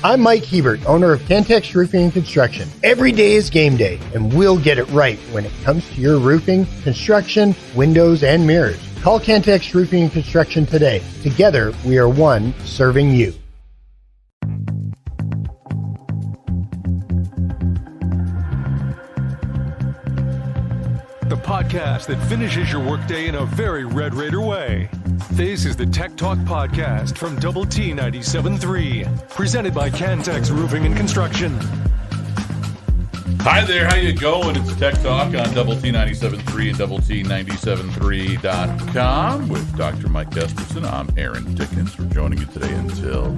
I'm Mike Hebert, owner of Cantex Roofing and Construction. Every day is game day, and we'll get it right when it comes to your roofing, construction, windows, and mirrors. Call Cantex Roofing and Construction today. Together, we are one serving you. The podcast that finishes your workday in a very Red Raider way. This is the Tech Talk Podcast from Double T 97.3, presented by Cantex Roofing and Construction. Hi there, how you going? It's Tech Talk on Double T 97.3 and Double T 97.3.com with Dr. Mike Gusterson. I'm Aaron Dickens. We're joining you today until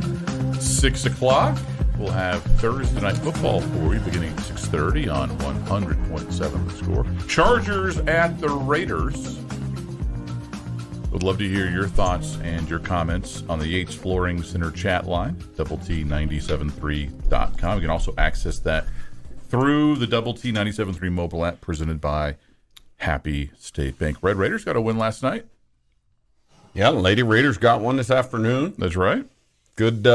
6 o'clock. We'll have Thursday Night Football for you beginning at 6:30 on 100.7 The Score. Chargers at the Raiders. Would love to hear your thoughts and your comments on the Yates Flooring Center chat line, Double T 97.3.com. You can also access that through the Double T 97.3 mobile app presented by Happy State Bank. Red Raiders got a win last night. Yeah, Lady Raiders got one this afternoon. That's right. Good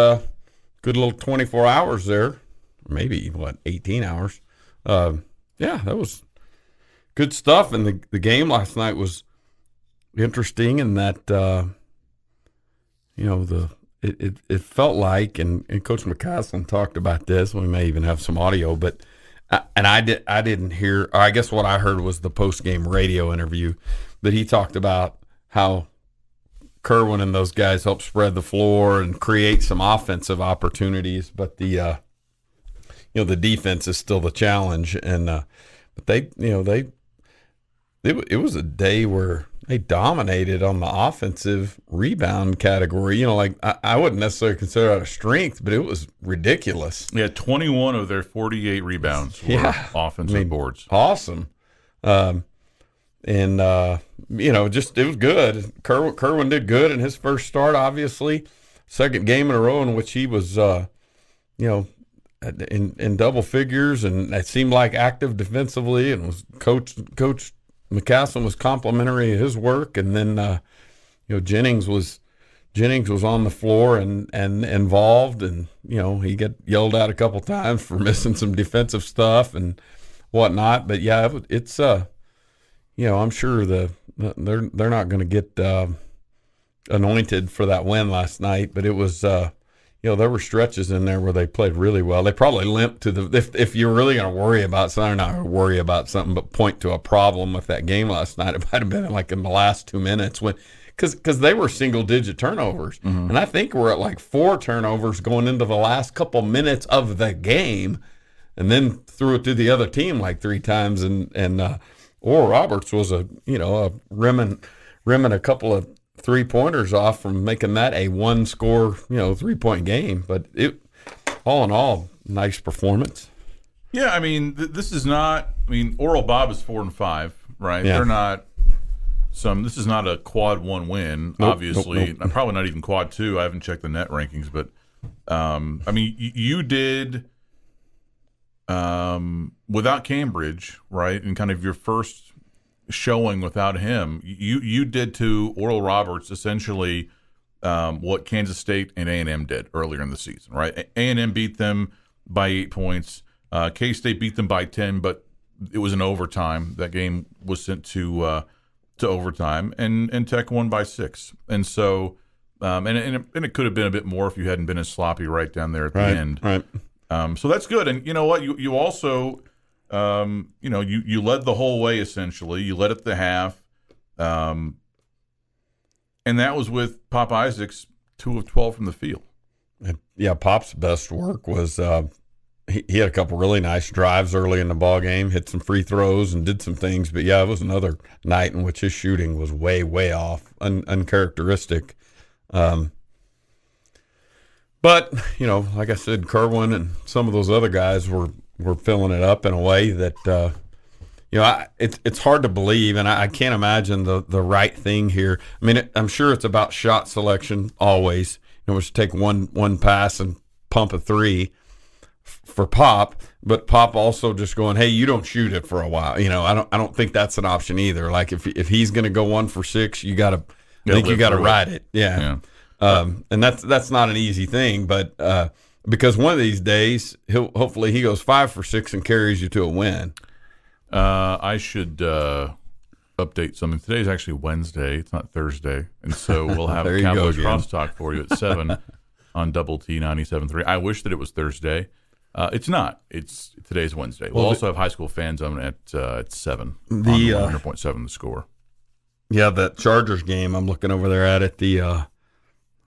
little 24 hours there. Maybe, 18 hours. Yeah, that was good stuff. And the game last night was interesting in that, it felt like, and Coach McCaslin talked about this. We may even have some audio, but I didn't hear. Or I guess what I heard was the post game radio interview that he talked about how Kerwin and those guys help spread the floor and create some offensive opportunities, but the defense is still the challenge. And but it was a day where they dominated on the offensive rebound category. I wouldn't necessarily consider that a strength, but it was ridiculous. Yeah, 21 of their 48 rebounds were offensive boards. Awesome. Just it was good. Kerwin did good in his first start, obviously. Second game in a row in which he was, in double figures, and it seemed like active defensively, and was Coach McCaslin was complimentary of his work, and then Jennings was on the floor and involved, and he got yelled at a couple times for missing some defensive stuff and whatnot. But yeah, it's I'm sure they're not going to get anointed for that win last night, but it was there were stretches in there where they played really well. They probably limped to if you're really going to worry about something, not worry about something, but point to a problem with that game last night. It might have been like in the last 2 minutes because they were single digit turnovers, and I think we're at like 4 turnovers going into the last couple minutes of the game, and then threw it to the other team like 3 times, and Oral Roberts was rimming a couple of 3-pointers off from making that a 1-score, 3-point game. But it, all in all, nice performance. Yeah, I mean, this is not. I mean, Oral Bob is 4-5, right? Yeah. They're not This is not a quad 1 win. Nope, obviously, nope. Probably not even quad 2. I haven't checked the net rankings, but I mean, you did. Without Cambridge, right, and kind of your first showing without him, you did to Oral Roberts essentially what Kansas State and A&M did earlier in the season, right? A&M beat them by 8 points. K-State beat them by 10, but it was in overtime. That game was sent to overtime, and Tech won by 6. And so, and it could have been a bit more if you hadn't been as sloppy right down there at the end. Right. So that's good. And you know what? You also, you led the whole way, essentially. You led at the half. And that was with Pop Isaacs, 2 of 12 from the field. Yeah, Pop's best work was he had a couple really nice drives early in the ball game, hit some free throws and did some things. But, yeah, it was another night in which his shooting was way, way off, uncharacteristic. But, like I said, Kerwin and some of those other guys were filling it up in a way that, it's hard to believe, and I can't imagine the right thing here. I mean, I'm sure it's about shot selection always. Which take one pass and pump a 3 for Pop, but Pop also just going, hey, you don't shoot it for a while. I don't think that's an option either. Like if he's going to go 1 for 6, you got to ride it. Yeah. And that's not an easy thing, but Because one of these days, hopefully he goes 5 for 6 and carries you to a win. I should update something. Today's actually Wednesday. It's not Thursday. And so we'll have a Cowboys crosstalk for you at 7 on Double T 97.3. I wish that it was Thursday. It's not. Today's Wednesday. We'll also have high school fan zone at 7 on 100.7 The Score. Yeah, that Chargers game, I'm looking over there at it.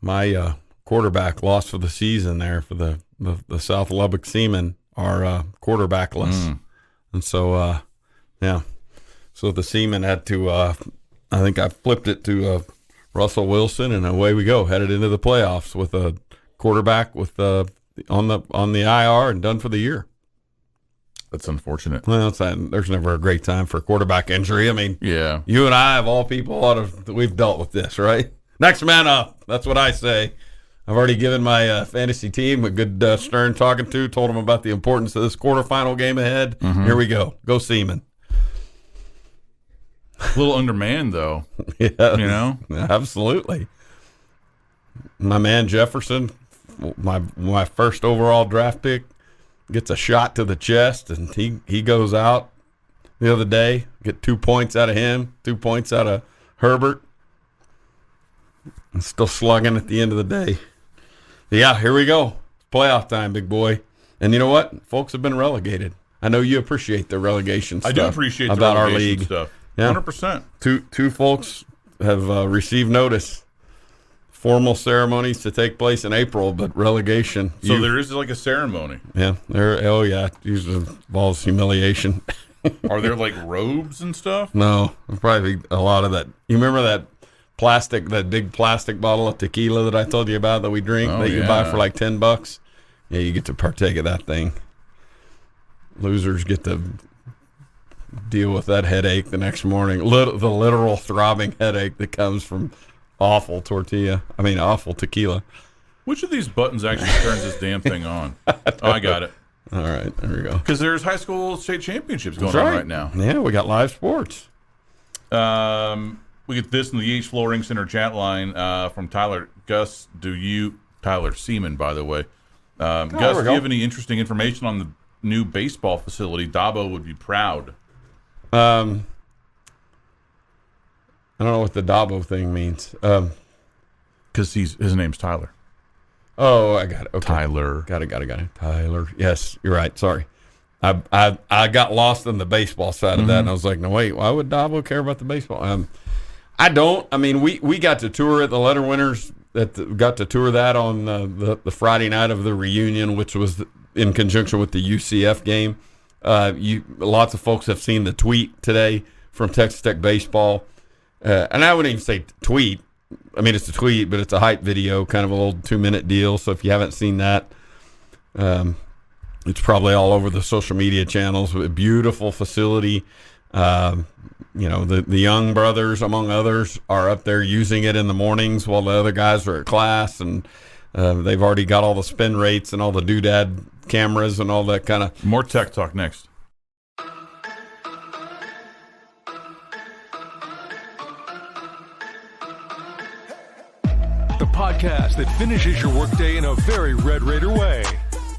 My quarterback lost for the season there for the South Lubbock Seamen are quarterbackless. And so, so the Seamen had to, I think I flipped it to Russell Wilson, and away we go, headed into the playoffs with a quarterback with on the IR and done for the year. That's unfortunate. Well, there's never a great time for a quarterback injury. I mean, yeah, you and I, of all people, we've dealt with this, right? Next man up. That's what I say. I've already given my fantasy team a good stern talking to, told them about the importance of this quarterfinal game ahead. Here we go. Go Seaman. A little undermanned, though. Yeah, absolutely. My man Jefferson, my first overall draft pick, gets a shot to the chest, and he goes out the other day. Get 2 points out of him, 2 points out of Herbert. And still slugging at the end of the day. Yeah, here we go. Playoff time, big boy. And you know what? Folks have been relegated. I know you appreciate the relegation stuff. I do appreciate about the our relegation league stuff. Yeah. 100%. Two folks have received notice. Formal ceremonies to take place in April, but relegation. So there is like a ceremony. Yeah. It usually involves humiliation. Are there like robes and stuff? No, probably a lot of that. You remember that big plastic bottle of tequila that I told you about that we drink you buy for like $10? Yeah, you get to partake of that thing. Losers get to deal with that headache the next morning. The literal throbbing headache that comes from awful tequila. Which of these buttons actually turns this damn thing on? I got it. All right, there we go. Because there's high school state championships going on right now. Yeah, we got live sports. We get this in the Flooring Center chat line from Tyler. Gus, Tyler Seaman, by the way. Gus, do you have any interesting information on the new baseball facility? Dabo would be proud. I don't know what the Dabo thing means. Because his name's Tyler. Oh, I got it. Okay. Tyler. Got it. Tyler. Yes, you're right. Sorry. I got lost in the baseball side of that, and I was like, no, wait, why would Dabo care about the baseball? I don't. I mean, we got to tour at the Letter Winners. Got to tour that on the Friday night of the reunion, which was in conjunction with the UCF game. Lots of folks have seen the tweet today from Texas Tech Baseball. And I wouldn't even say tweet. I mean, it's a tweet, but it's a hype video, kind of a little 2-minute deal. So if you haven't seen that, it's probably all over the social media channels. A beautiful facility. The Young brothers, among others, are up there using it in the mornings while the other guys are at class. And they've already got all the spin rates and all the doodad cameras and all that kind of. More tech talk next. The podcast that finishes your workday in a very Red Raider way.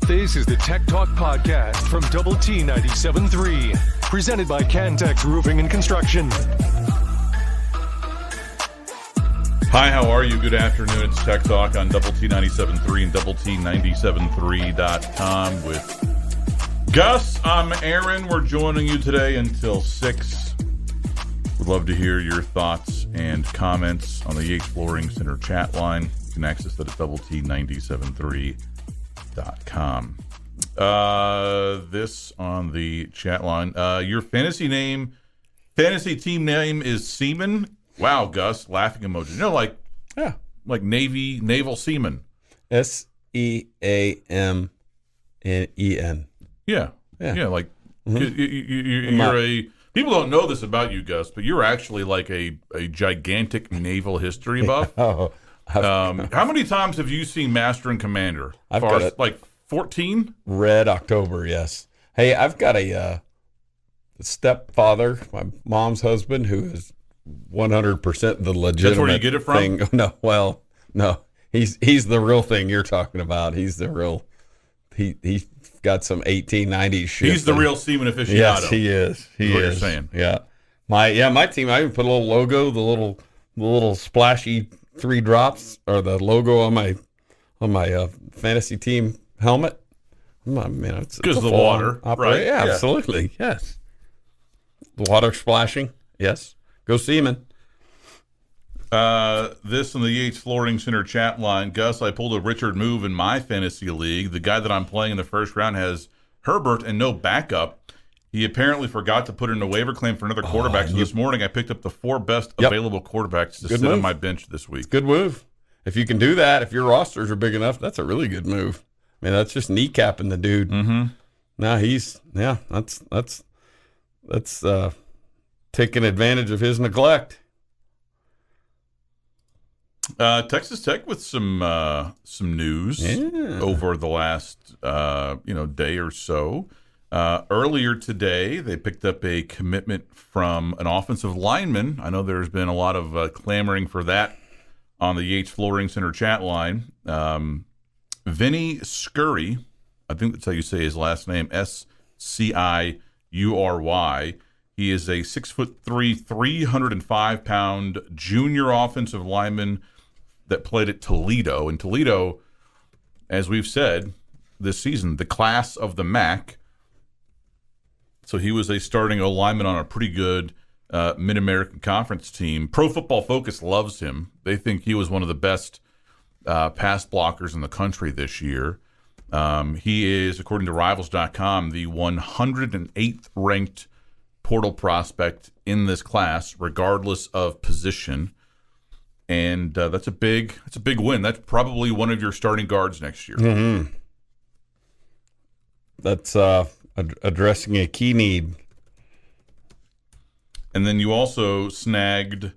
This is the Tech Talk Podcast from Double T 97.3, presented by Cantex Roofing and Construction. Hi, how are you? Good afternoon. It's Tech Talk on Double T 97.3 and Double T 97.3.com with Gus. I'm Aaron. We're joining you today until 6. Would love to hear your thoughts and comments on the Yates Flooring Center chat line. You can access that at Double T 97.3.com. This on the chat line. Your fantasy team name is Seaman. Wow, Gus, laughing emoji. Like naval seaman. SEAMNEN. Yeah. Like you're a. People don't know this about you, Gus, but you're actually like a gigantic naval history buff. How many times have you seen Master and Commander? I've got it. Like 14? Red October, yes. Hey, I've got a stepfather, my mom's husband, who is 100% the legitimate. That's where you get it from? Thing. No, he's the real thing you're talking about. He's the real He's got some 1890s shit. He's the real seaman aficionado. Yes, he is. He is. What you're saying. Yeah. My team, I even put a little logo, the little splashy 3 drops, or the logo on my fantasy team helmet. I mean, it's because of the full water, right? Yeah, absolutely. Yes. The water splashing. Yes. Go Seaman. This on the Yates Flooring Center chat line. Gus, I pulled a Richard move in my fantasy league. The guy that I'm playing in the first round has Herbert and no backup. He apparently forgot to put in a waiver claim for another quarterback. So this morning I picked up the 4 best available quarterbacks to sit on my bench this week. Good move. If you can do that, if your rosters are big enough, that's a really good move. I mean, that's just kneecapping the dude. Mm-hmm. Now that's taking advantage of his neglect. Texas Tech with some news over the last day or so. Earlier today, they picked up a commitment from an offensive lineman. I know there's been a lot of clamoring for that on the Yates Flooring Center chat line. Vinny Scurry, I think that's how you say his last name, Sciury. He is a 6'3", 305-pound junior offensive lineman that played at Toledo. And Toledo, as we've said this season, the class of the MAC. So he was a starting O-lineman on a pretty good Mid-American Conference team. Pro Football Focus loves him. They think he was one of the best pass blockers in the country this year. He is, according to Rivals.com, the 108th ranked portal prospect in this class, regardless of position. And that's a big win. That's probably one of your starting guards next year. Mm-hmm. That's addressing a key need. And then you also snagged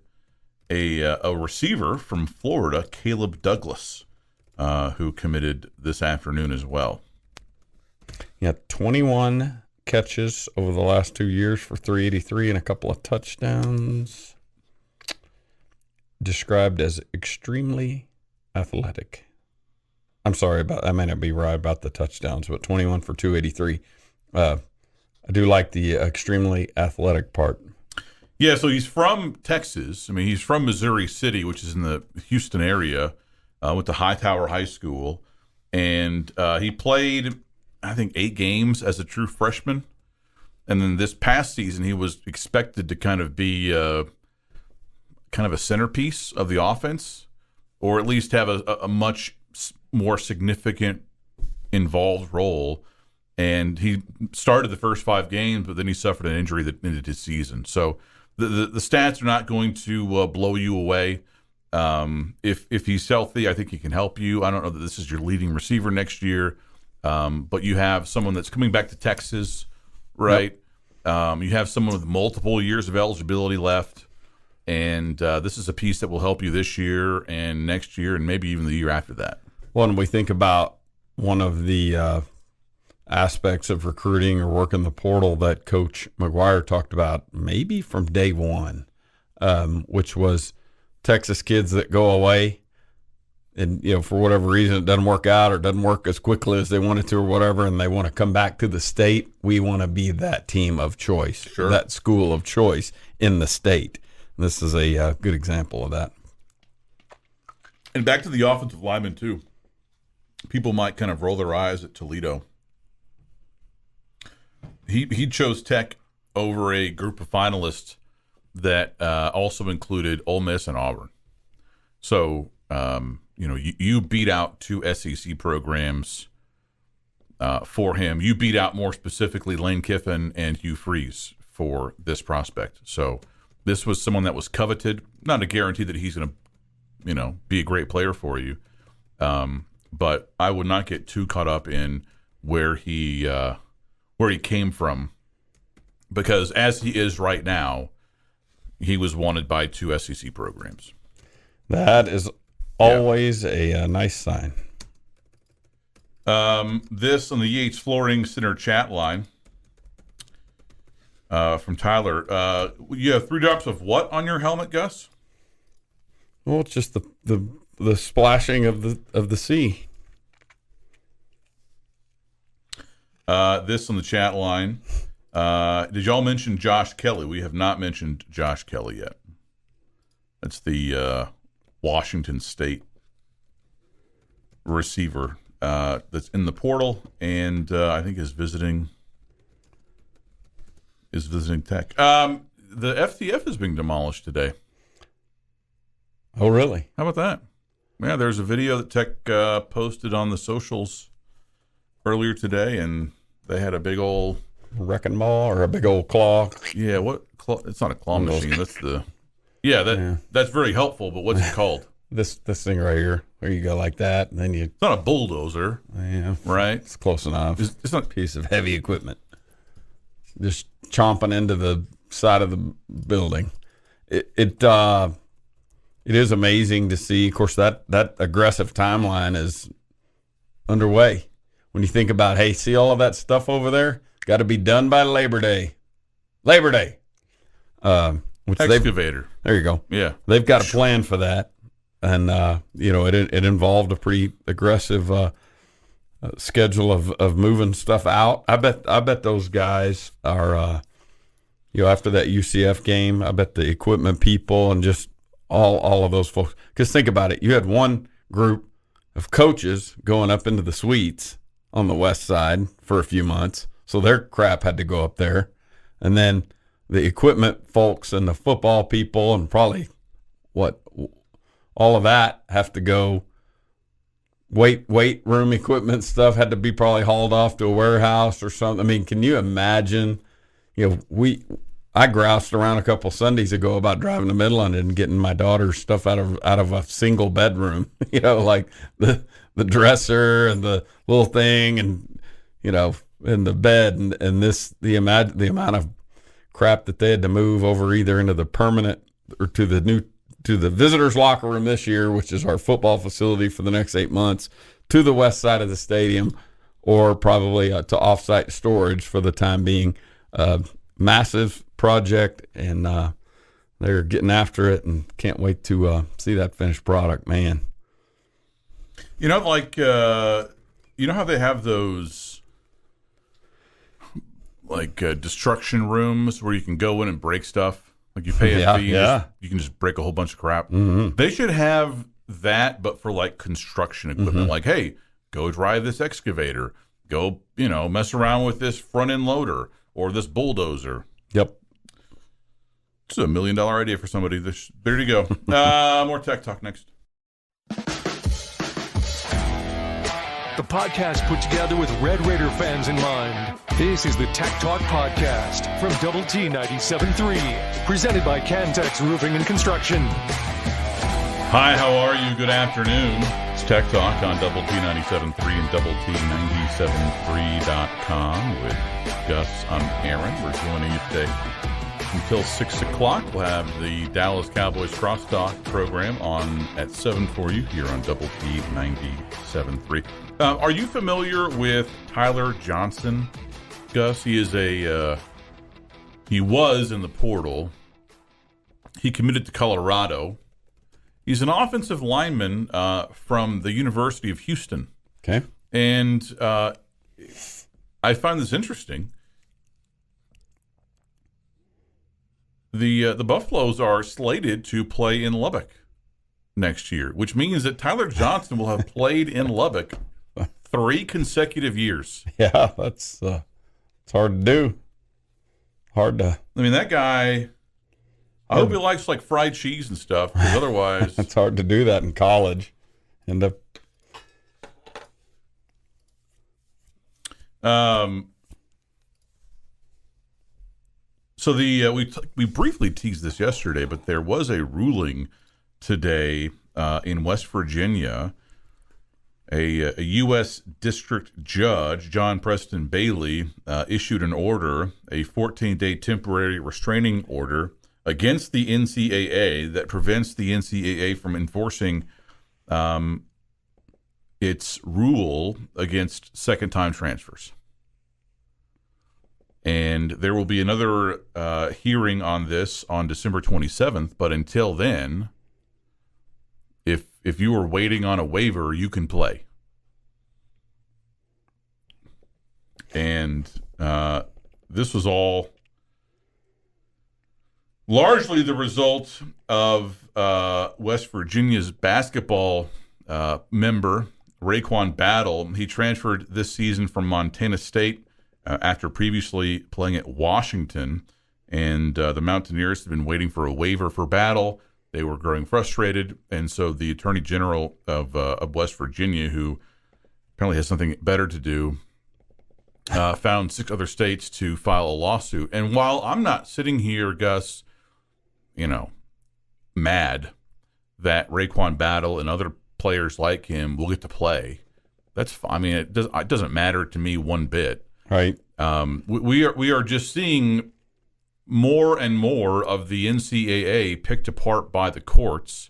a receiver from Florida, Caleb Douglas, who committed this afternoon as well. Yeah, 21 catches over the last 2 years for 383 and a couple of touchdowns. Described as extremely athletic. I'm sorry I may not be right about the touchdowns, but 21 for 283. I do like the extremely athletic part. Yeah, so he's from Texas. I mean, he's from Missouri City, which is in the Houston area, went to Hightower High School. And he played, I think, 8 games as a true freshman. And then this past season, he was expected to kind of be kind of a centerpiece of the offense, or at least have a much more significant involved role. And he started the first 5 games, but then he suffered an injury that ended his season. So the stats are not going to blow you away. If he's healthy, I think he can help you. I don't know that this is your leading receiver next year, but you have someone that's coming back to Texas, right? Yep. You have someone with multiple years of eligibility left, and this is a piece that will help you this year and next year and maybe even the year after that. Well, when we think about one of the aspects of recruiting or working the portal that Coach McGuire talked about maybe from day one, which was Texas kids that go away and, for whatever reason it doesn't work out or doesn't work as quickly as they wanted to or whatever, and they want to come back to the state. We want to be that team of choice, sure, that school of choice in the state. And this is a good example of that. And back to the offensive lineman, too. People might kind of roll their eyes at Toledo. He chose Tech over a group of finalists that also included Ole Miss and Auburn. So, you beat out 2 SEC programs for him. You beat out, more specifically, Lane Kiffin and Hugh Freeze for this prospect. So this was someone that was coveted. Not a guarantee that he's going to, be a great player for you. But I would not get too caught up in where he came from, because as he is right now, he was wanted by 2 SEC programs. That is always a nice sign. This on the Yates Flooring Center chat line from Tyler. You have 3 drops of what on your helmet, Gus? Well, it's just the splashing of the sea. This on the chat line. Did y'all mention Josh Kelly? We have not mentioned Josh Kelly yet. That's the Washington State receiver that's in the portal, and I think is visiting Tech. The FTF is being demolished today. Oh, really? How about that? Yeah, there's a video that Tech posted on the socials earlier today, and they had a big old wrecking ball or a big old claw. Yeah, what claw? It's not a claw machine. That's the that's very helpful. But what's it called? This thing right here, where you go like that, and then you. It's not a bulldozer. Yeah, right. It's close enough. It's not a piece of heavy equipment. Just chomping into the side of the building. It is amazing to see. Of course, that aggressive timeline is underway. When you think about, hey, see all of that stuff over there? Got to be done by Labor Day. Excavator. There you go. Yeah. They've got a plan for that. And, it involved a pretty aggressive schedule of moving stuff out. I bet those guys are, after that UCF game, I bet the equipment people and just all of those folks. Because think about it. You had one group of coaches going up into the suites on the west side for a few months. So their crap had to go up there. And then the equipment folks and the football people and probably all of that have to go. Weight room equipment stuff had to be probably hauled off to a warehouse or something. I mean, can you imagine? I groused around a couple Sundays ago about driving to Midland and getting my daughter's stuff out of a single bedroom. Like the dresser and the little thing, and in the bed, and the amount of crap that they had to move over either into the permanent or to the visitors locker room this year, which is our football facility for the next 8 months, to the west side of the stadium, or probably to offsite storage for the time being. Massive project, and they're getting after it, and can't wait to see that finished product, man. Like how they have those destruction rooms where you can go in and break stuff. Like you pay a fee, you can just break a whole bunch of crap. Mm-hmm. They should have that, but for construction equipment. Mm-hmm. Like, hey, go drive this excavator. Go, mess around with this front end loader or this bulldozer. Yep. It's $1 million idea for somebody. There you go. More tech talk next. The podcast put together with Red Raider fans in mind. This is the Tech Talk Podcast from Double T 97.3, presented by Cantex Roofing and Construction. Hi, how are you? Good afternoon. It's Tech Talk on Double T 97.3 and Double T 97.3.com with Gus. I'm Aaron. We're joining you today until 6 o'clock. We'll have the Dallas Cowboys Crosstalk program on at 7 for you here on Double T 97.3. Are you familiar with Tyler Johnson, Gus? He is he was in the portal. He committed to Colorado. He's an offensive lineman from the University of Houston. Okay. And I find this interesting. The Buffaloes are slated to play in Lubbock next year, which means that Tyler Johnson will have played in Lubbock 3 consecutive years. Yeah, it's hard to do. Hard to. I mean, that guy. I hope he likes fried cheese and stuff, because otherwise, it's hard to do that in college. End up. So we briefly teased this yesterday, but there was a ruling today in West Virginia. A U.S. District Judge, John Preston Bailey, issued an order, a 14-day temporary restraining order against the NCAA that prevents the NCAA from enforcing its rule against second-time transfers. And there will be another hearing on this on December 27th, but until then, if you are waiting on a waiver, you can play. And this was all largely the result of West Virginia's basketball member, Raekwon Battle. He transferred this season from Montana State after previously playing at Washington. And the Mountaineers have been waiting for a waiver for Battle. They were growing frustrated. And so the Attorney General of West Virginia, who apparently has something better to do, found 6 other states to file a lawsuit. And while I'm not sitting here, Gus, mad that Raekwon Battle and other players like him will get to play, that's fine. I mean, it doesn't matter to me one bit. Right. We are just seeing more and more of the NCAA picked apart by the courts.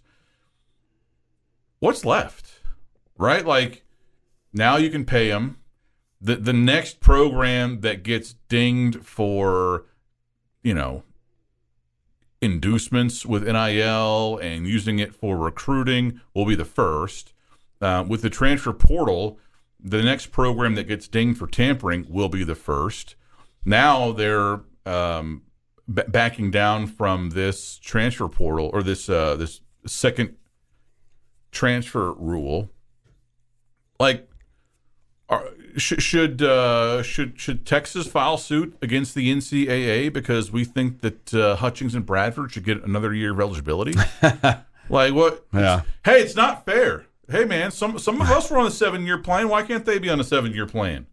What's left, right? Like, now you can pay them. The next program that gets dinged for, inducements with NIL and using it for recruiting will be the first. With the transfer portal, the next program that gets dinged for tampering will be the first. Now they're backing down from this transfer portal, or this second transfer rule. Like, should Texas file suit against the NCAA because we think that Hutchings and Bradford should get another year of eligibility? Like, what? Yeah. Hey, it's not fair. Hey, man, some of us were on a 7-year plan. Why can't they be on a 7-year plan?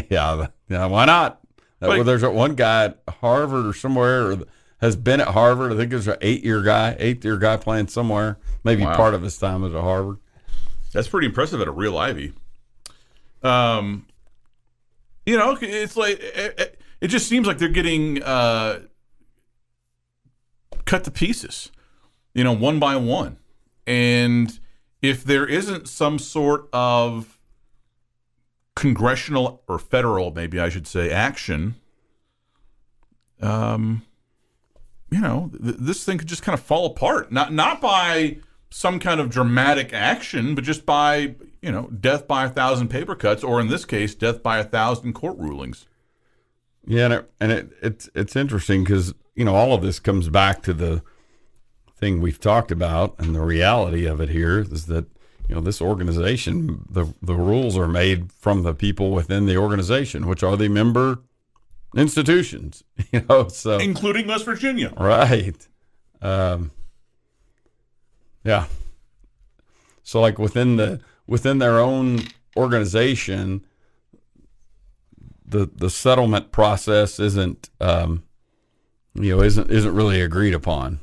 Yeah, why not? Well, there's one guy at Harvard or somewhere, or has been at Harvard. I think there's an 8-year guy playing somewhere. Maybe part of his time was at Harvard. That's pretty impressive at a real Ivy. It's like it just seems like they're getting cut to pieces, one by one. And if there isn't some sort of congressional or federal, maybe I should say, action, this thing could just kind of fall apart. Not by some kind of dramatic action, but just by, death by 1,000 paper cuts, or in this case, death by 1,000 court rulings. Yeah, and it's interesting because, all of this comes back to the thing we've talked about, and the reality of it here is that, this organization, the rules are made from the people within the organization, which are the member institutions, so including West Virginia. Right. Yeah. So like within their own organization, the settlement process isn't really agreed upon.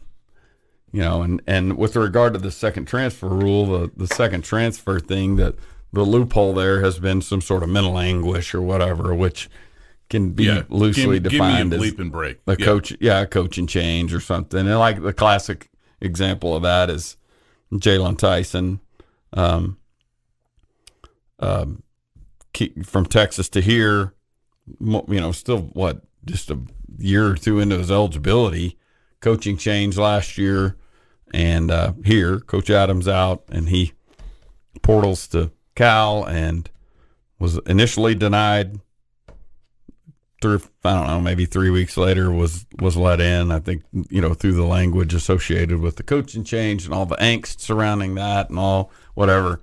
And with regard to the second transfer rule, the second transfer thing, that the loophole there has been some sort of mental anguish or whatever, which can be loosely defined give me a as bleep and break. a coaching change or something. And like the classic example of that is Jalen Tyson, from Texas to here, still just a year or two into his eligibility, coaching change last year, and here Coach Adams out, and he portals to Cal and was initially denied. Maybe 3 weeks later was let in. I think, through the language associated with the coaching change and all the angst surrounding that and all whatever,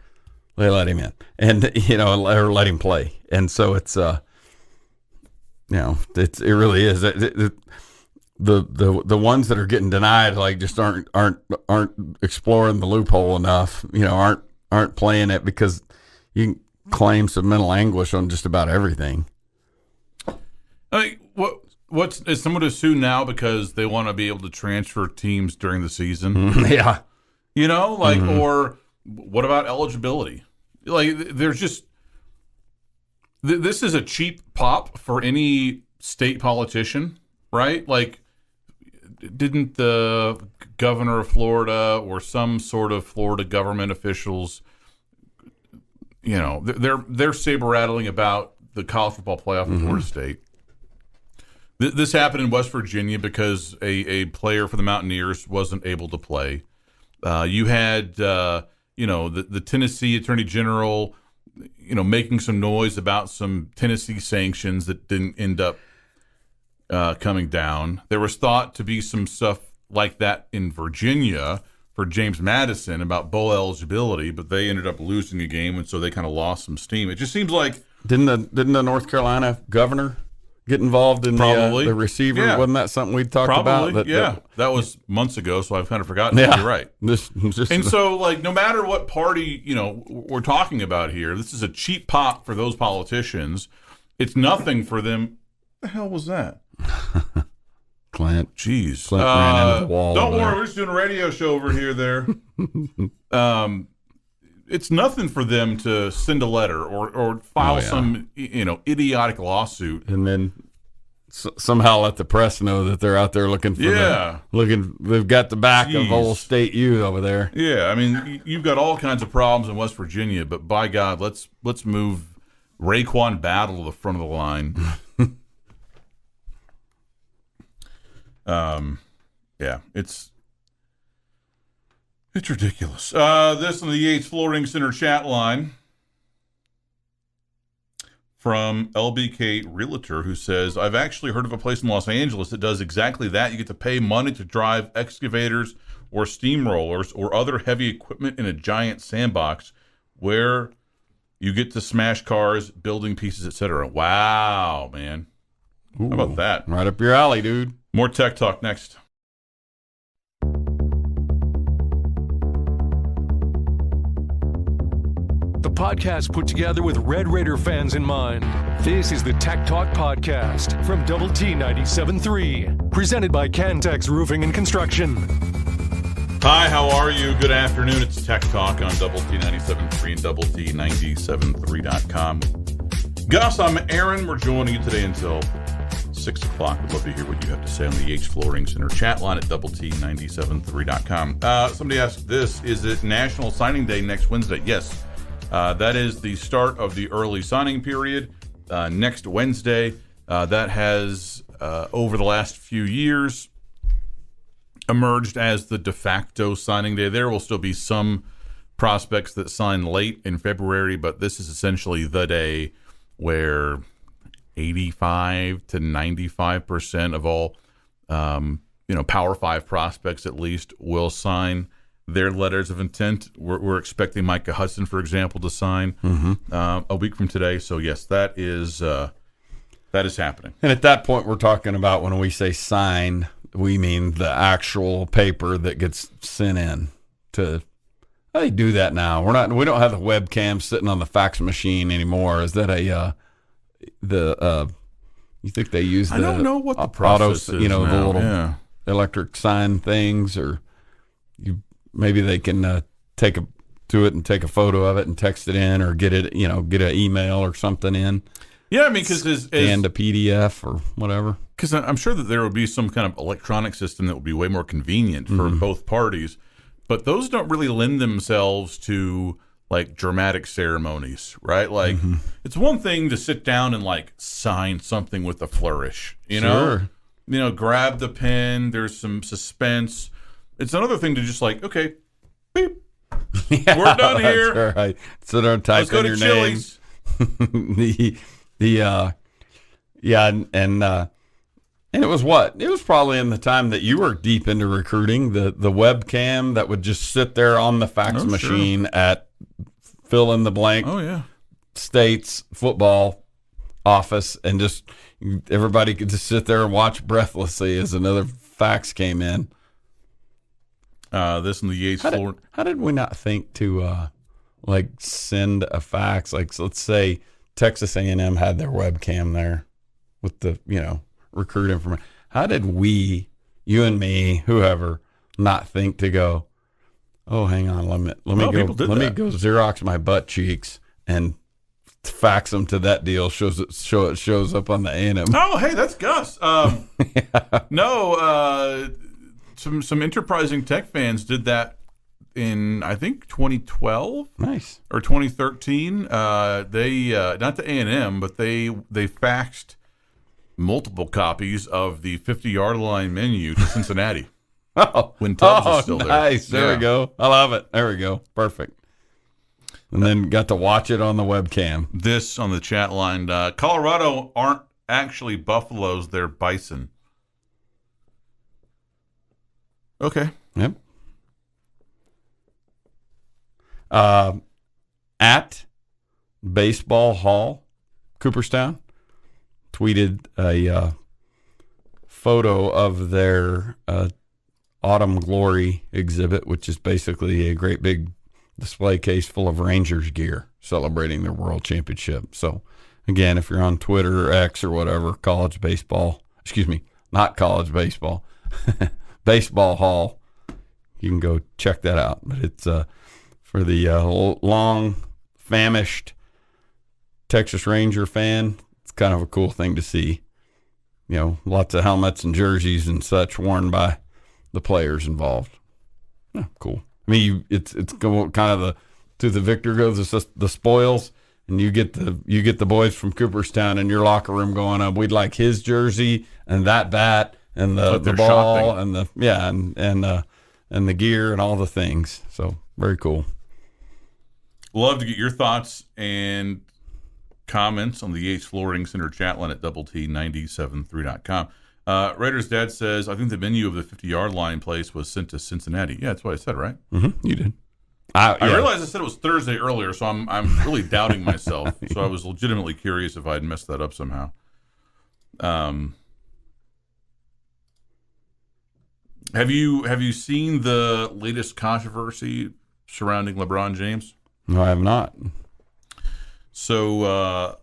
they let him in, and or let him play. And so it's it really is the ones that are getting denied, like, just aren't exploring the loophole enough. Aren't playing it, because you can claim some mental anguish on just about everything. What's is someone to sue now because they want to be able to transfer teams during the season? Yeah. Or what about eligibility? Like, there's just, this is a cheap pop for any state politician, right? Like, didn't the governor of Florida or some sort of Florida government officials, they're saber rattling about the college football playoff in Florida State. This happened in West Virginia because a player for the Mountaineers wasn't able to play. You had, the Tennessee Attorney General, making some noise about some Tennessee sanctions that didn't end up coming down. There was thought to be some stuff like that in Virginia for James Madison about bowl eligibility, but they ended up losing a game, and so they kind of lost some steam. It just seems like didn't the North Carolina governor get involved in the receiver? Yeah. Wasn't that something we talked about? That was months ago, so I've kind of forgotten. Yeah. You're right. And so, no matter what party we're talking about here, this is a cheap pop for those politicians. It's nothing for them. What the hell was that? Clint. Jeez. Clint ran into the wall. Don't worry, we're just doing a radio show over here. There. It's nothing for them to send a letter or file some idiotic lawsuit, and then somehow let the press know that they're out there looking for they've got the back of old State U over there. Yeah, I mean, you've got all kinds of problems in West Virginia, but by God, let's move Raekwon Battle to the front of the line. It's ridiculous. This on the Yates Flooring Center chat line from LBK Realtor, who says, I've actually heard of a place in Los Angeles that does exactly that. You get to pay money to drive excavators or steamrollers or other heavy equipment in a giant sandbox where you get to smash cars, building pieces, etc. Wow, man. Ooh, how about that? Right up your alley, dude. More Tech Talk next. The podcast put together with Red Raider fans in mind. This is the Tech Talk Podcast from Double T 97.3, presented by Cantex Roofing and Construction. Hi, how are you? Good afternoon. It's Tech Talk on Double T 97.3 and Double T 97.3.com. Gus, I'm Aaron. We're joining you today until 6 o'clock. We'd love to hear what you have to say on the Yates Flooring Center chat line at Double T 97.3.com. Somebody asked this, is it National Signing Day next Wednesday? Yes. That is the start of the early signing period next Wednesday. That has, over the last few years, emerged as the de facto signing day. There will still be some prospects that sign late in February, but this is essentially the day where 85 to 95% of all, Power 5 prospects at least will sign their letters of intent. We're expecting Micah Hudson, for example, to sign a week from today. So yes, that is happening. And at that point, we're talking about when we say sign, we mean the actual paper that gets sent in. They do that now. We don't have the webcam sitting on the fax machine anymore. Is that you think they use the I don't know what the process is now. The little electric sign things, or maybe they can take a photo of it and text it in, or get an email or something in. Yeah, I mean, because and a PDF or whatever. Because I'm sure that there would be some kind of electronic system that would be way more convenient for both parties, but those don't really lend themselves to like dramatic ceremonies, right? Like it's one thing to sit down and like sign something with a flourish, Sure. Grab the pen. There's some suspense. It's another thing to just like, okay, beep, we're done here. That's right. Sit there and type in your name. And it was what? It was probably in the time that you were deep into recruiting, the webcam that would just sit there on the fax machine at fill in the blank state's football office, and just everybody could just sit there and watch breathlessly as another fax came in. This in the Yates floor. How did we not think to send a fax? Like, let's say Texas A&M had their webcam there with the recruit information. How did we, you and me, whoever, not think to go, oh, hang on, let me go Xerox my butt cheeks and fax them to that deal. Shows up on the A&M. Oh, hey, that's Gus. No, some enterprising tech fans did that in, I think, 2012. Nice. Or 2013. They not to A&M, but they faxed multiple copies of the 50-yard line menu to Cincinnati. When Tubbs was still there. Nice. There we go. I love it. There we go. Perfect. and then got to watch it on the webcam. This on the chat line, Colorado aren't actually buffaloes, they're bison. Okay. Yep. At Baseball Hall, Cooperstown, tweeted a photo of their Autumn Glory exhibit, which is basically a great big display case full of Rangers gear celebrating their world championship. So, again, if you're on Twitter or X or whatever, not college baseball, Baseball Hall, you can go check that out. But it's for the long famished Texas Ranger fan, it's kind of a cool thing to see. You know, lots of helmets and jerseys and such worn by the players involved. Yeah, cool. I mean, it's kind of to the victor goes the spoils, and you get the boys from Cooperstown in your locker room going up. We'd like his jersey and that bat and the ball shopping. And the gear and all the things. So very cool. Love to get your thoughts and comments on the Yates Flooring Center chat line at T973.com. Raiders' dad says, I think the menu of the 50-yard line place was sent to Cincinnati. Yeah, that's what I said, right? Mm-hmm, you did. I realized I said it was Thursday earlier, so I'm really doubting myself. So I was legitimately curious if I'd messed that up somehow. Have you seen the latest controversy surrounding LeBron James? No, I have not. So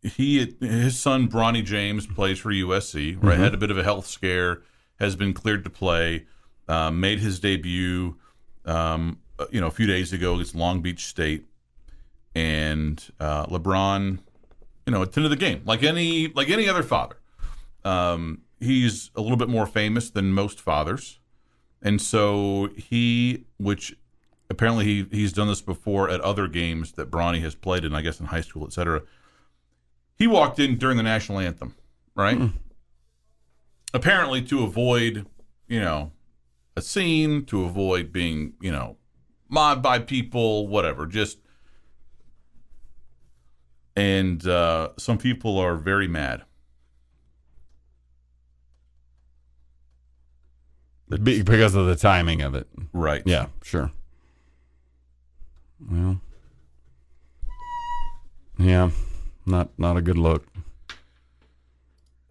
his son Bronny James plays for USC. Right, had a bit of a health scare, has been cleared to play. Made his debut, a few days ago against Long Beach State, and LeBron, attended the game like any other father. He's a little bit more famous than most fathers, and so which apparently he's done this before at other games that Bronny has played in, I guess in high school, etc. He walked in during the national anthem, right? Apparently to avoid, a scene, to avoid being, mobbed by people, whatever. And some people are very mad. Because of the timing of it. Right. Yeah, sure. Well, yeah, not a good look.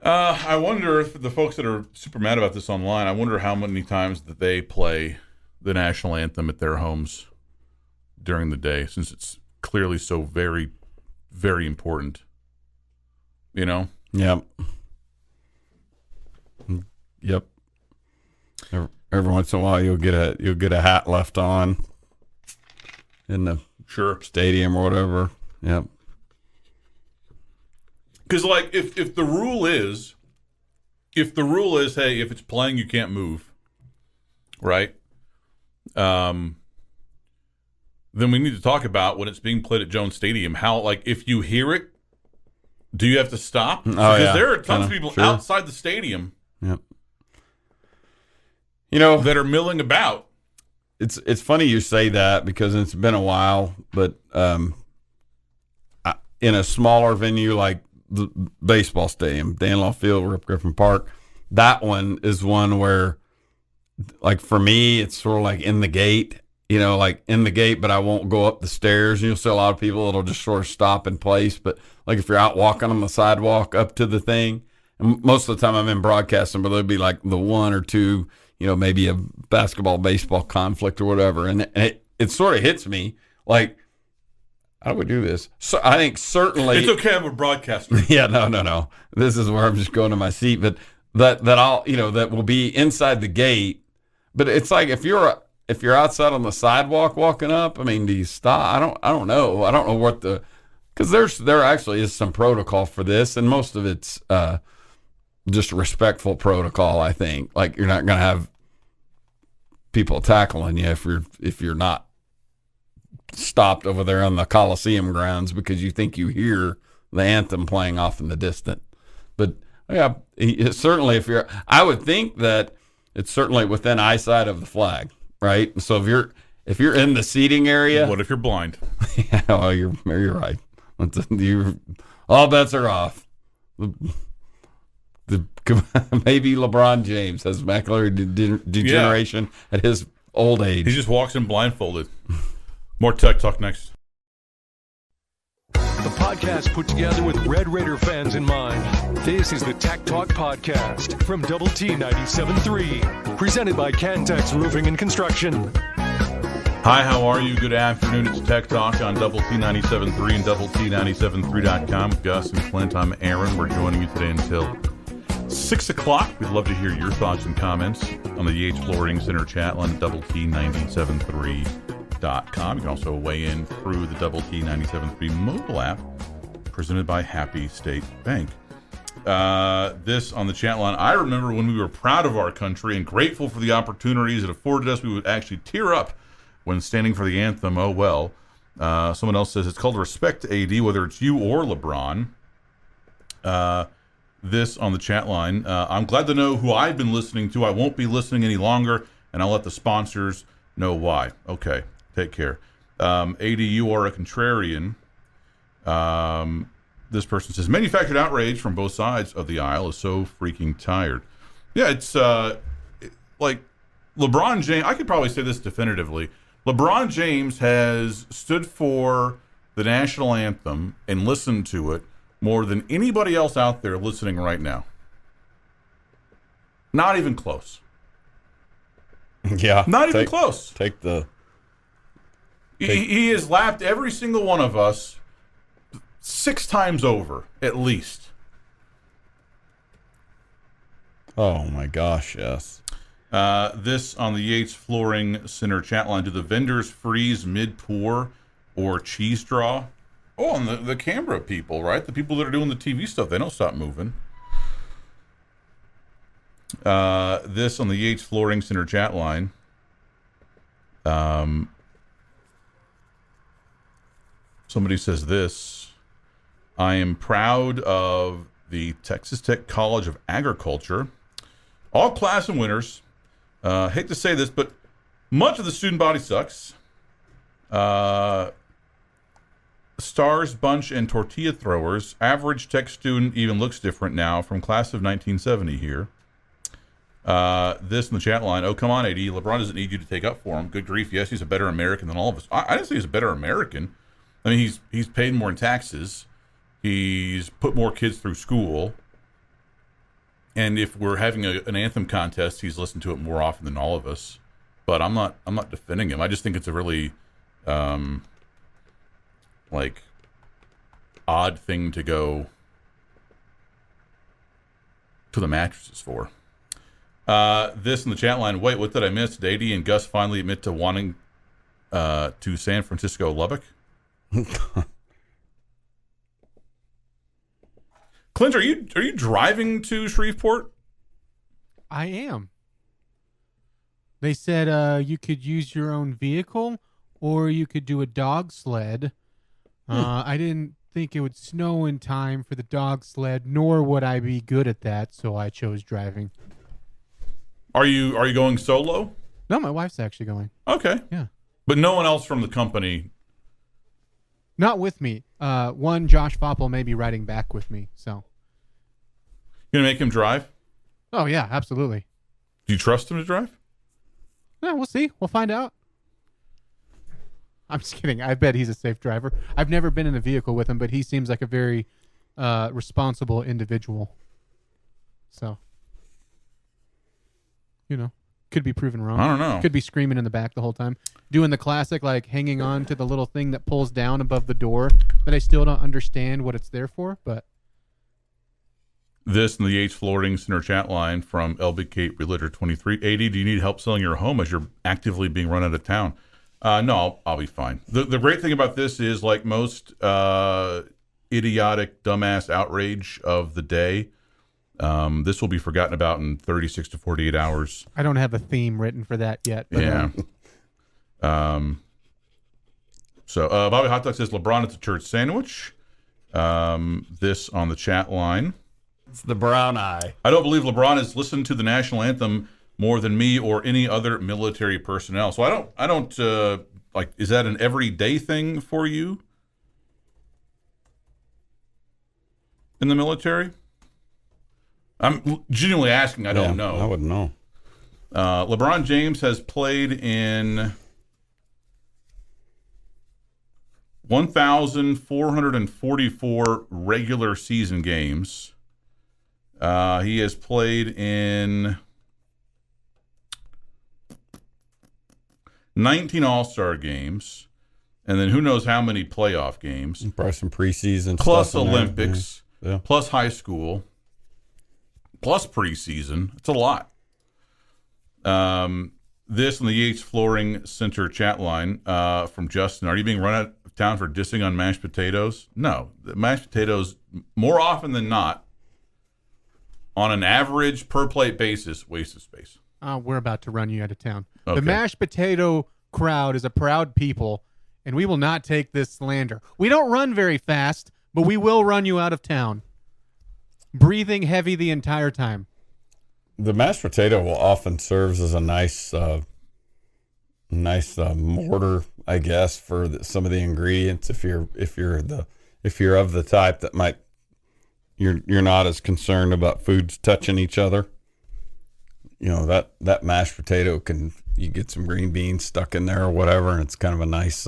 I wonder if the folks that are super mad about this online, I wonder how many times that they play the national anthem at their homes during the day, since it's clearly so very, very important. Yep. Yep. Every once in a while, you'll get a hat left on in the stadium or whatever. Yep. Because if the rule is, hey, if it's playing, you can't move, right? Then we need to talk about when it's being played at Jones Stadium. How if you hear it, do you have to stop? Because there are tons of people outside the stadium. Yep. That are milling about. It's funny you say that because it's been a while, but in a smaller venue like the baseball stadium, Danlaw Field, Rip Griffin Park, that one is one where, for me, it's sort of like in the gate, but I won't go up the stairs. And you'll see a lot of people that'll just sort of stop in place. But if you're out walking on the sidewalk up to the thing, and most of the time I'm in broadcasting, but there'll be the one or two, maybe a basketball, baseball conflict or whatever. And it sort of hits me how do we do this? So I think certainly it's okay. I'm a broadcaster. Yeah, no. This is where I'm just going to my seat, but that I'll, that will be inside the gate. But it's if you're outside on the sidewalk walking up, do you stop? I don't know. I don't know because there actually is some protocol for this, and most of it's just respectful protocol. I think you're not going to have people tackling you if you're not stopped over there on the Coliseum grounds because you think you hear the anthem playing off in the distance. But yeah, certainly I would think that it's certainly within eyesight of the flag, right? So if you're in the seating area, What if you're blind? yeah, well, you're right. All bets are off. Maybe LeBron James has macular degeneration at his old age. He just walks in blindfolded. More Tech Talk next. The podcast put together with Red Raider fans in mind. This is the Tech Talk Podcast from Double T 97.3, presented by Cantex Roofing and Construction. Hi, how are you? Good afternoon. It's Tech Talk on Double T 97.3 and DoubleT973.com. Gus and Clint, I'm Aaron. We're joining you today until 6 o'clock. We'd love to hear your thoughts and comments on the Yates Flooring Center chat line at DoubleT973.com. You can also weigh in through the Double T 97.3 mobile app presented by Happy State Bank. This on the chat line. I remember when we were proud of our country and grateful for the opportunities it afforded us, we would actually tear up when standing for the anthem. Oh, well. Someone else says it's called respect, AD, whether it's you or LeBron. This on the chat line. I'm glad to know who I've been listening to. I won't be listening any longer, and I'll let the sponsors know why. Okay, take care. AD, you are a contrarian. This person says, manufactured outrage from both sides of the aisle is so freaking tired. Yeah, it's like LeBron James. I could probably say this definitively. LeBron James has stood for the national anthem and listened to it more than anybody else out there listening right now. Not even close. Yeah. Not even close. He has lapped every single one of us 6 times over, at least. Oh, my gosh, yes. This on the Yates Flooring Center chat line. Do the vendors freeze mid-pour or cheese draw? Oh, and the camera people, right? The people that are doing the TV stuff, they don't stop moving. This on the Yates Flooring Center chat line. Somebody says this. I am proud of the Texas Tech College of Agriculture. All class and winners. Hate to say this, but much of the student body sucks. Stars, bunch, and tortilla throwers. Average Tech student even looks different now from class of 1970 here. This in the chat line. Oh, come on, AD. LeBron doesn't need you to take up for him. Good grief. Yes, he's a better American than all of us. I didn't say he's a better American. I mean, he's paid more in taxes. He's put more kids through school. And if we're having an anthem contest, he's listened to it more often than all of us. But I'm not defending him. I just think it's a really odd thing to go to the mattresses for. This in the chat line. Wait, what did I miss? Did AD and Gus finally admit to wanting to San Francisco Lubbock? Clint, are you driving to Shreveport? I am. They said you could use your own vehicle or you could do a dog sled. I didn't think it would snow in time for the dog sled, nor would I be good at that, so I chose driving. Are you going solo? No, my wife's actually going. Okay. Yeah. But no one else from the company. Not with me. One, Josh Foppel may be riding back with me, so. You gonna make him drive? Oh, yeah, absolutely. Do you trust him to drive? Yeah, we'll see. We'll find out. I'm just kidding. I bet he's a safe driver. I've never been in a vehicle with him, but he seems like a very responsible individual. So, could be proven wrong. I don't know. Could be screaming in the back the whole time. Doing the classic, like, hanging on to the little thing that pulls down above the door that I still don't understand what it's there for, but. This in the Yates Flooring Center chat line from LBK Realtor 23. AD, do you need help selling your home as you're actively being run out of town? No, I'll be fine. The great thing about this is, like most idiotic, dumbass outrage of the day, this will be forgotten about in 36 to 48 hours. I don't have a theme written for that yet. But yeah. So Bobby Hot Dog says LeBron is a church sandwich. This on the chat line. It's the brown eye. I don't believe LeBron has listened to the national anthem more than me or any other military personnel. So I don't like, is that an everyday thing for you in the military? I'm genuinely asking. I don't know. I wouldn't know. LeBron James has played in 1,444 regular season games. He has played in 19 All-Star games, and then who knows how many playoff games. Probably some preseason plus stuff in there. Olympics, plus high school, plus preseason. It's a lot. This on the Yates Flooring Center chat line from Justin. Are you being run out of town for dissing on mashed potatoes? No. The mashed potatoes, more often than not, on an average per plate basis, waste of space. We're about to run you out of town. Okay. The mashed potato crowd is a proud people, and we will not take this slander. We don't run very fast, but we will run you out of town. Breathing heavy the entire time. The mashed potato will often serves as a nice mortar, I guess, for some of the ingredients. If you're of the type that might you're not as concerned about foods touching each other. You know, that mashed potato you get some green beans stuck in there or whatever, and it's kind of a nice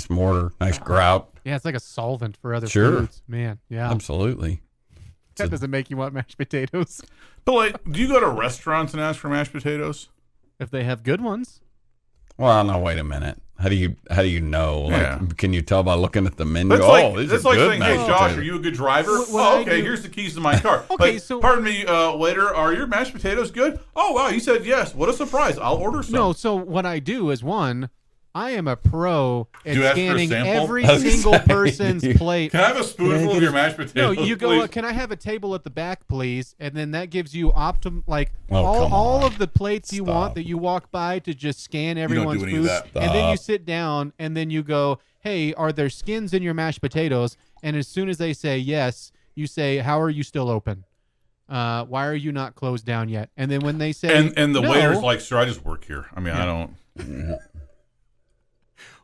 mortar, nice grout. Yeah, it's like a solvent for other Sure. foods. Man, yeah. Absolutely. That doesn't make you want mashed potatoes. But like, do you go to restaurants and ask for mashed potatoes? If they have good ones. Well, no, wait a minute. How do you know? Yeah. Like, can you tell by looking at the menu? That's these like are good saying, "Hey, mashed Josh, potatoes." are you a good driver?" What Oh, I okay. do- Here's the keys to my car. Okay, Like, so- pardon me, waiter. Are your mashed potatoes good? Oh, wow, you said yes. What a surprise! I'll order some. No, so what I do is, one, I am a pro at Do you ask for a scanning sample? every I was single gonna say, person's plate. Can I have a spoonful of your mashed No, potatoes? you go, please? can I have a table at the back, please? And then that gives you all come of the plates you want Stop. that you walk by to just scan don't everyone's do any of food. that. And then you Stop. sit down and then you go, hey, are there skins in your mashed potatoes? And as soon as they say yes, you say, how are you still open? Why are you not closed down yet? And then when they say and the no, waiter's like, "Sir, I just work here. I mean, I don't."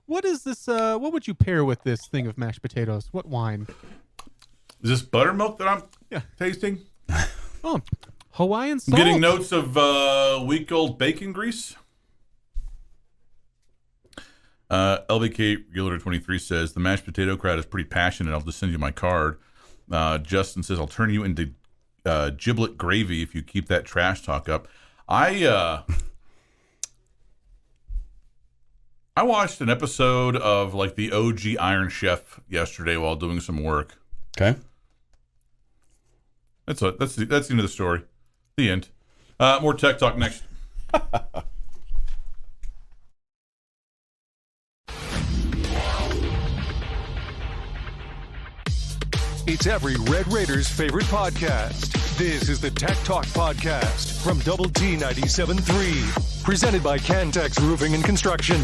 what is this? What would you pair with this thing of mashed potatoes? What wine? Is this buttermilk that I'm Yeah. tasting? Oh, Hawaiian I'm salt. getting notes of week-old bacon grease. LBK Gilder 23 says the mashed potato crowd is pretty passionate. I'll just send you my card. Justin says I'll turn you into giblet gravy if you keep that trash talk up. I watched an episode of like the OG Iron Chef yesterday while doing some work. Okay. That's the end of the story. The end. More tech talk next. It's every Red Raiders' favorite podcast. This is the Tech Talk Podcast from Double T 97.3, presented by Cantex Roofing and Construction.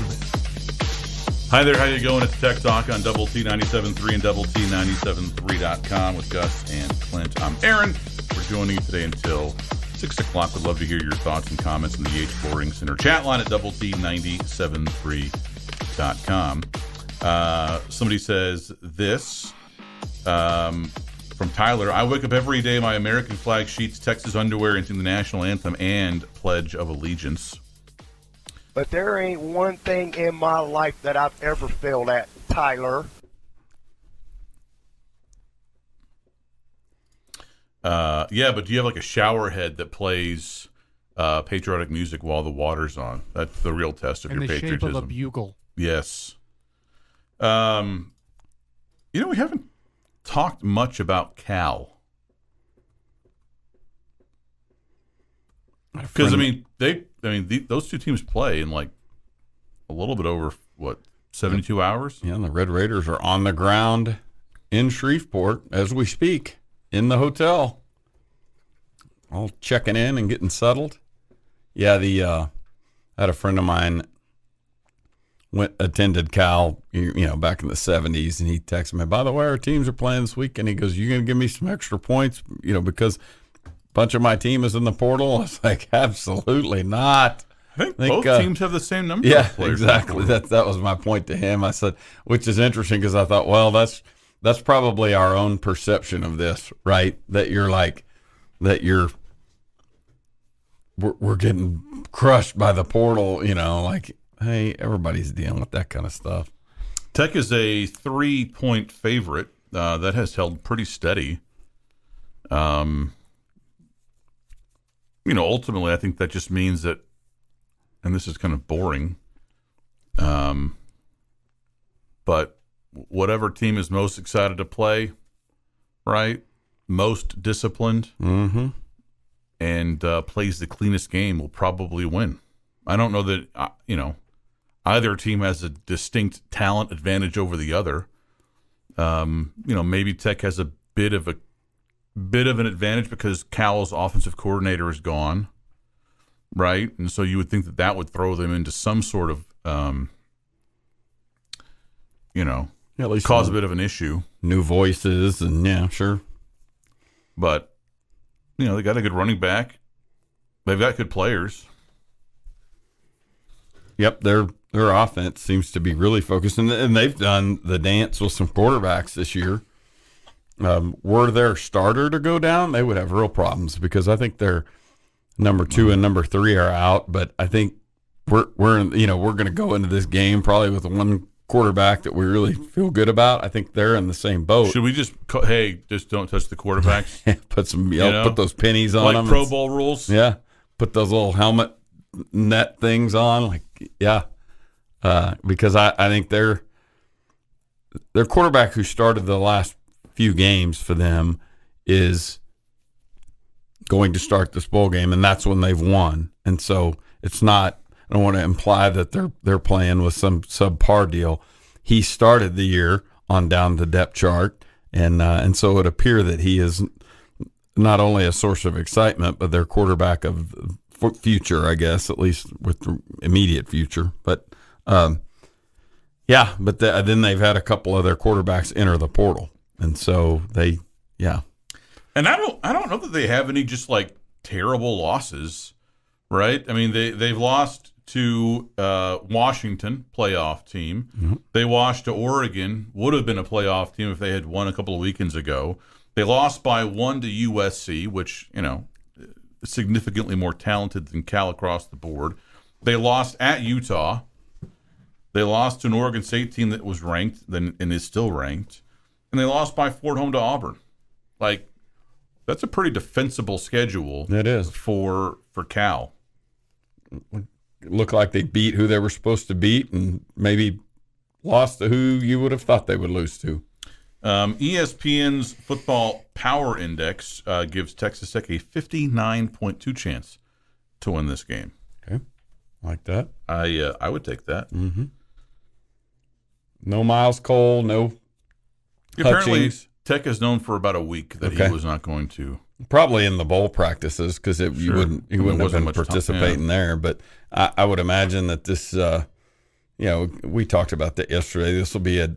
Hi there, how you going? It's Tech Talk on Double T 97.3 and Double T 97.3.com with Gus and Clint. I'm Aaron. We're joining you today until 6 o'clock. Would love to hear your thoughts and comments in the Yates Flooring Center chat line at Double T 97.3.com. Somebody says this. From Tyler, I wake up every day, my American flag sheets, Texas underwear into the national anthem and Pledge of Allegiance. But there ain't one thing in my life that I've ever failed at, Tyler. Yeah, but do you have like a shower head that plays patriotic music while the water's on? That's the real test of in your the shape patriotism. of a bugle. Yes. We haven't talked much about Cal. Because those two teams play in like a little bit over 72 hours. Yeah, and the Red Raiders are on the ground in Shreveport as we speak in the hotel, all checking in and getting settled. Yeah, I had a friend of mine attended Cal, back in the 70s, and he texted me, by the way, our teams are playing this week, and he goes, you going to give me some extra points, because bunch of my team is in the portal. I was like, absolutely not. I think both teams have the same number Yeah, of players. exactly. That was my point to him. I said, which is interesting because I thought, well, that's probably our own perception of this, right? That we're getting crushed by the portal, like, hey, everybody's dealing with that kind of stuff. Tech is a 3-point favorite. That has held pretty steady. Ultimately, I think that just means that, and this is kind of boring, but whatever team is most excited to play, right, most disciplined, and plays the cleanest game will probably win. I don't know that, either team has a distinct talent advantage over the other. Maybe Tech has a bit of an advantage because Cal's offensive coordinator is gone, right? And so you would think that would throw them into some sort of, At least cause a bit of an issue. New voices and yeah, sure. But they got a good running back. They've got good players. Yep, their offense seems to be really focused, and they've done the dance with some quarterbacks this year. Were their starter to go down, they would have real problems because I think their number 2 and number 3 are out. But I think we're going to go into this game probably with one quarterback that we really feel good about. I think they're in the same boat. Should we just just don't touch the quarterbacks? Put those pennies on like them, Pro Bowl rules. Yeah, put those little helmet net things on, because I think their quarterback who started the last few games for them is going to start this bowl game, and that's when they've won. And so it's not. I don't want to imply that they're playing with some subpar deal. He started the year on down the depth chart, and so it would appear that he is not only a source of excitement, but their quarterback of future, I guess, at least with the immediate future. But then they've had a couple of their quarterbacks enter the portal, and so And I don't know that they have any just like terrible losses, right? I mean, they've lost to Washington, playoff team. Mm-hmm. They lost to Oregon, would have been a playoff team if they had won a couple of weekends ago. They lost by 1 to USC, which, significantly more talented than Cal across the board. They lost at Utah. They lost to an Oregon State team that was ranked and is still ranked. And they lost by 4 at home to Auburn. Like, that's a pretty defensible schedule. It is. For Cal. It looked like they beat who they were supposed to beat and maybe lost to who you would have thought they would lose to. ESPN's Football Power Index gives Texas Tech a 59.2 chance to win this game. Okay, like that. I would take that. Mm-hmm. No Miles Cole, no Apparently, Hutchings. Tech is known for about a week that he was not going to. Probably in the bowl practices because he wouldn't have been much participating there. But I would imagine that this, we talked about that yesterday. This will be a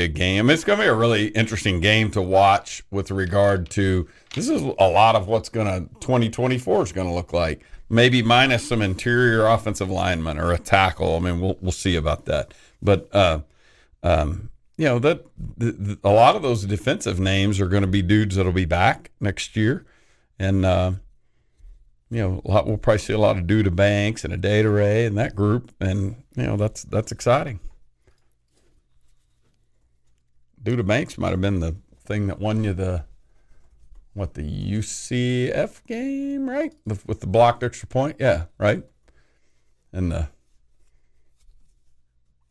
game. It's going to be a really interesting game to watch with regard to. This is a lot of what's 2024 is going to look like. Maybe minus some interior offensive lineman or a tackle. I mean, we'll see about that. But that a lot of those defensive names are going to be dudes that'll be back next year, and we'll probably see a lot of Duda Banks and a Data Ray and that group, and that's exciting. Duda Banks might have been the thing that won you the UCF game, right? With the blocked extra point, yeah, right, and the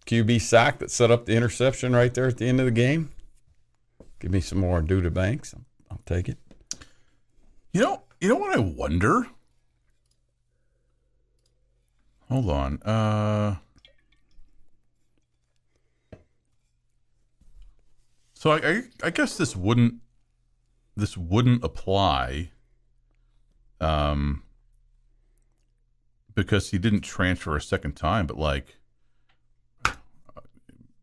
QB sack that set up the interception right there at the end of the game. Give me some more Duda Banks. I'll take it. You know what I wonder? Hold on. So I guess this wouldn't apply because he didn't transfer a second time, but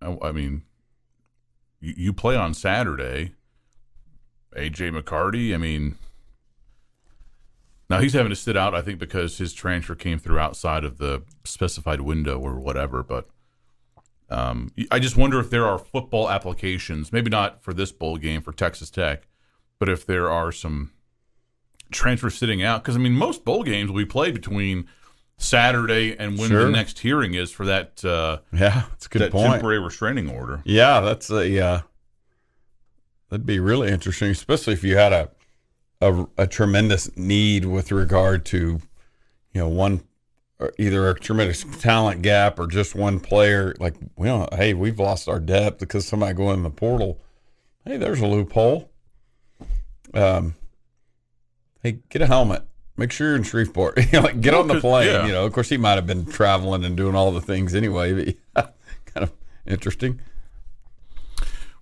I mean, you play on Saturday, AJ McCarty. I mean, Now he's having to sit out, I think, because his transfer came through outside of the specified window or whatever. But I just wonder if there are football applications, maybe not for this bowl game for Texas Tech, but if there are some transfers sitting out. Because, I mean, most bowl games will be played between Saturday and when the next hearing is for that that's a good point. Temporary restraining order. Yeah, that's that'd be really interesting, especially if you had a tremendous need with regard to, one, or either a tremendous talent gap or just one player. Like, hey, we've lost our depth because somebody going in the portal. Hey, there's a loophole. Hey, get a helmet. Make sure you're in Shreveport. Get on the plane. Yeah. Of course, he might have been traveling and doing all the things anyway. But kind of interesting.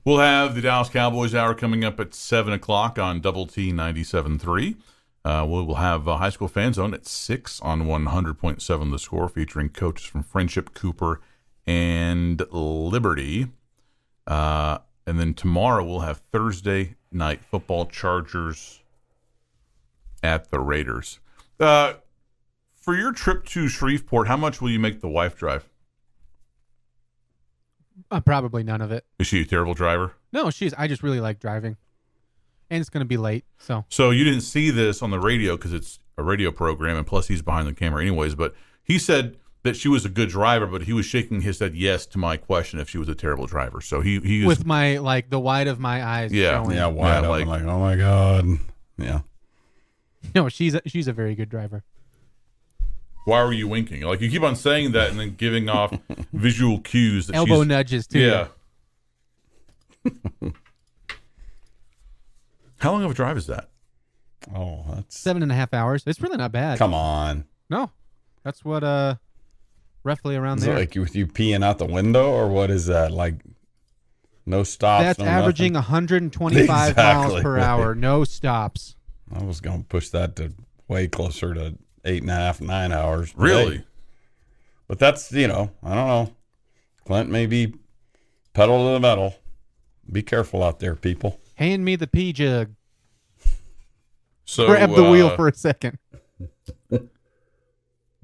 We'll have the Dallas Cowboys Hour coming up at 7 o'clock on Double T 97.3. We'll have High School Fan Zone at 6 on 100.7 The Score, featuring coaches from Friendship, Cooper, and Liberty. And then tomorrow we'll have Thursday Night Football, Chargers at the Raiders. For your trip to Shreveport, how much will you make the wife drive? Probably none of it. Is she a terrible driver? No, I just really like driving. And it's going to be late, so. So you didn't see this on the radio because it's a radio program, and plus he's behind the camera anyways, but he said that she was a good driver, but he was shaking his head yes to my question if she was a terrible driver. So he was, with my, the white of my eyes showing. Yeah, wide open, like, oh my God. Yeah. No, she's a very good driver. Why were you winking? Like, you keep on saying that and then giving off visual cues. That Elbow nudges, too. Yeah. How long of a drive is that? Oh, that's 7.5 hours. It's really not bad. Come on. No, that's what roughly around Is there. it like with you peeing out the window, or what is that? Like no stops? That's averaging 125 miles per hour. No stops. I was going to push that to way closer to 8.5, 9 hours. Really? But that's, I don't know. Clint may be pedal to the metal. Be careful out there, people. Hand me the pee jug. So grab the wheel for a second.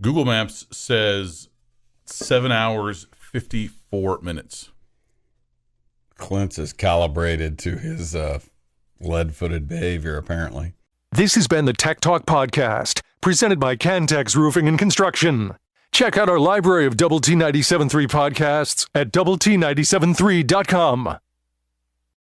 Google Maps says 7 hours, 54 minutes. Clint's is calibrated to his lead-footed behavior, apparently. This has been the Tech Talk Podcast, presented by Cantex Roofing and Construction. Check out our library of Double T 97.3 podcasts at doublet97.3.com.